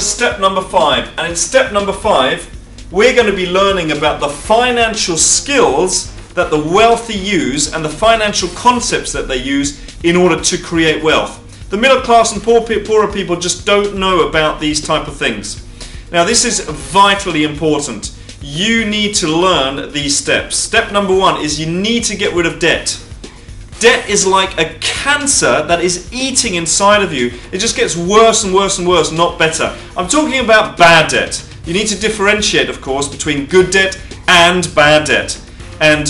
step number 5, and in step number 5 we're going to be learning about the financial skills that the wealthy use and the financial concepts that they use in order to create wealth. The middle class and poorer people just don't know about these type of things. Now this is vitally important. You need to learn these steps. Step number 1 is you need to get rid of debt. Debt is like a cancer that is eating inside of you. It just gets worse and worse and worse, not better. I'm talking about bad debt. You need to differentiate, of course, between good debt and bad debt. And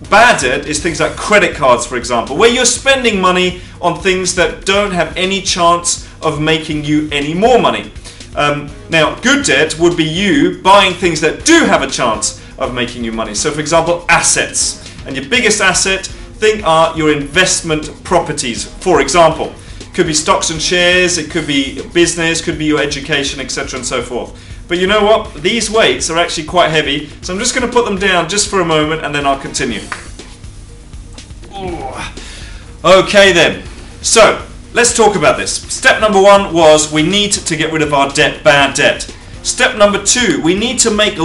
bad debt is things like credit cards, for example, where you're spending money on things that don't have any chance of making you any more money. Now, good debt would be you buying things that do have a chance of making you money. So, for example, assets. And your biggest asset are your investment properties, for example. It could be stocks and shares, it could be business, could be your education, etc. and so forth. But you know what? These weights are actually quite heavy, so I'm just going to put them down just for a moment and then I'll continue. Ooh. Okay then, so let's talk about this. Step number 1 was we need to get rid of our debt, bad debt. Step number 2, we need to make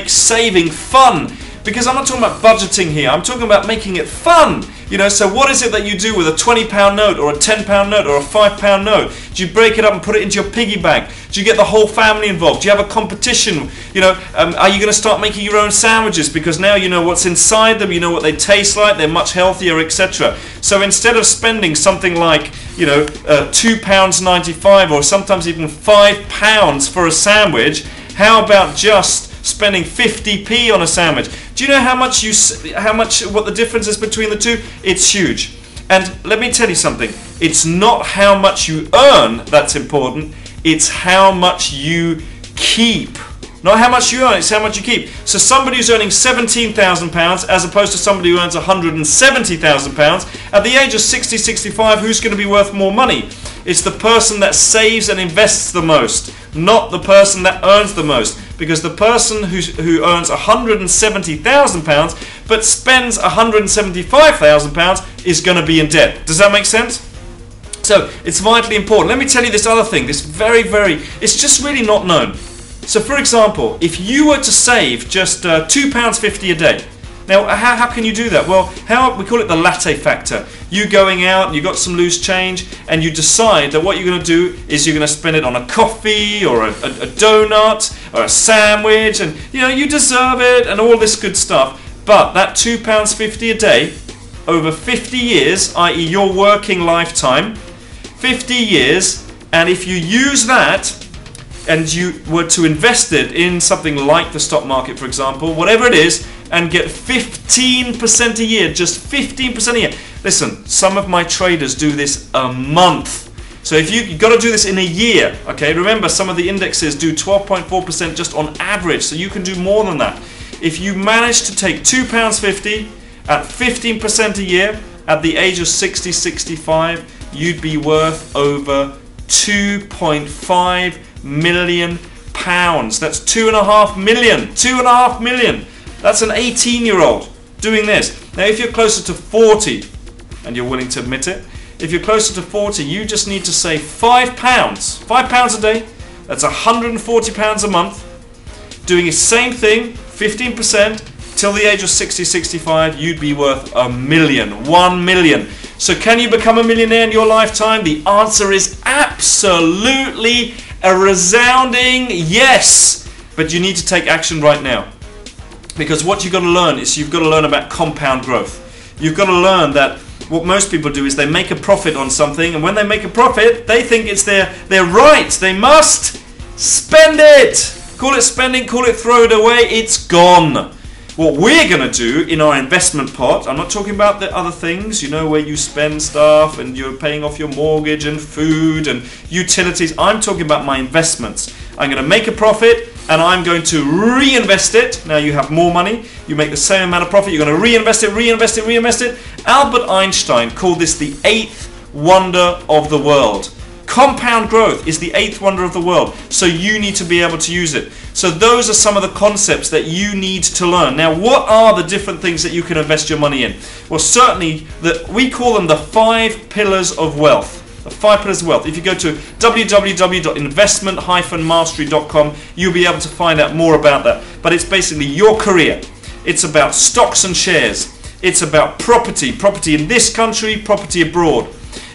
saving fun. Because I'm not talking about budgeting here, I'm talking about making it fun. You know, so what is it that you do with a £20 note or a £10 note or a £5 note? Do you break it up and put it into your piggy bank? Do you get the whole family involved? Do you have a competition? You know, are you going to start making your own sandwiches? Because now you know what's inside them, you know what they taste like, they're much healthier, etc. So instead of spending something like, you know, £2.95 or sometimes even £5 for a sandwich, how about just spending 50p on a sandwich? Do you know what the difference is between the two? It's huge. And let me tell you something. It's not how much you earn that's important. It's how much you keep. Not how much you earn, it's how much you keep. So somebody who's earning £17,000 as opposed to somebody who earns £170,000, at the age of 60, 65, who's going to be worth more money? It's the person that saves and invests the most, not the person that earns the most. Because the person who earns £170,000 but spends £175,000 is going to be in debt. Does that make sense? So it's vitally important. Let me tell you this other thing. This it's just really not known. So for example, if you were to save just £2.50 a day. Now, how can you do that? Well, we call it the latte factor. You going out, and you got some loose change, and you decide that what you're going to do is you're going to spend it on a coffee or a donut or a sandwich, and you know you deserve it and all this good stuff. But that £2.50 a day over 50 years, i.e. your working lifetime, 50 years, and if you use that and you were to invest it in something like the stock market, for example, whatever it is, and get 15% a year, just 15% a year. Listen, some of my traders do this a month. So if you've got to do this in a year, okay, remember some of the indexes do 12.4% just on average, so you can do more than that. If you manage to take £2.50 at 15% a year, at the age of 60, 65, you'd be worth over £2.5 million. That's 2.5 million. 2.5 million. That's an 18-year-old doing this. Now, if you're closer to 40, and you're willing to admit it, if you're closer to 40, you just need to save £5. £5 a day. That's £140 a month. Doing the same thing, 15%, till the age of 60, 65, you'd be worth £1 million. 1 million. So can you become a millionaire in your lifetime? The answer is absolutely a resounding yes. But you need to take action right now. Because what you've got to learn is you've got to learn about compound growth. You've got to learn that what most people do is they make a profit on something, and when they make a profit, they think it's their right. They must spend it. Call it spending, call it throw it away, it's gone. What we're going to do in our investment pot, I'm not talking about the other things, you know, where you spend stuff and you're paying off your mortgage and food and utilities. I'm talking about my investments. I'm going to make a profit and I'm going to reinvest it. Now you have more money, you make the same amount of profit, you're going to reinvest it. Albert Einstein called this the 8th wonder of the world. Compound growth is the 8th wonder of the world, so you need to be able to use it. So those are some of the concepts that you need to learn. Now, what are the different things that you can invest your money in? Well, certainly, we call them the 5 pillars of wealth. The 5 pillars of wealth. If you go to www.investment-mastery.com, you'll be able to find out more about that. But it's basically your career. It's about stocks and shares. It's about property in this country, property abroad.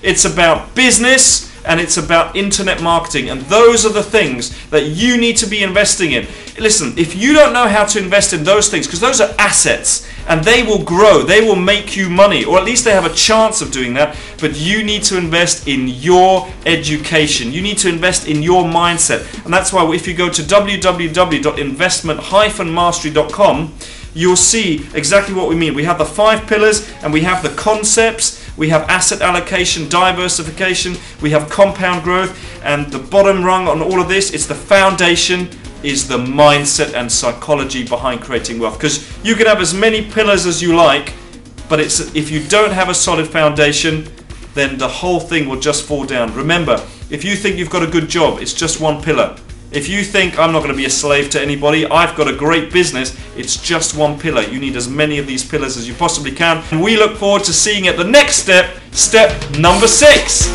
It's about business, and it's about internet marketing, and those are the things that you need to be investing in. Listen, if you don't know how to invest in those things, because those are assets, and they will grow, they will make you money, or at least they have a chance of doing that, but you need to invest in your education. You need to invest in your mindset, and that's why if you go to www.investment-mastery.com, you'll see exactly what we mean. We have the 5 pillars, and we have the concepts. We have asset allocation, diversification, we have compound growth, and the bottom rung on all of this, it's the foundation, is the mindset and psychology behind creating wealth. Because you can have as many pillars as you like, but if you don't have a solid foundation, then the whole thing will just fall down. Remember, if you think you've got a good job, it's just one pillar. If you think I'm not going to be a slave to anybody, I've got a great business, it's just one pillar. You need as many of these pillars as you possibly can. And we look forward to seeing you at the next step, step number 6.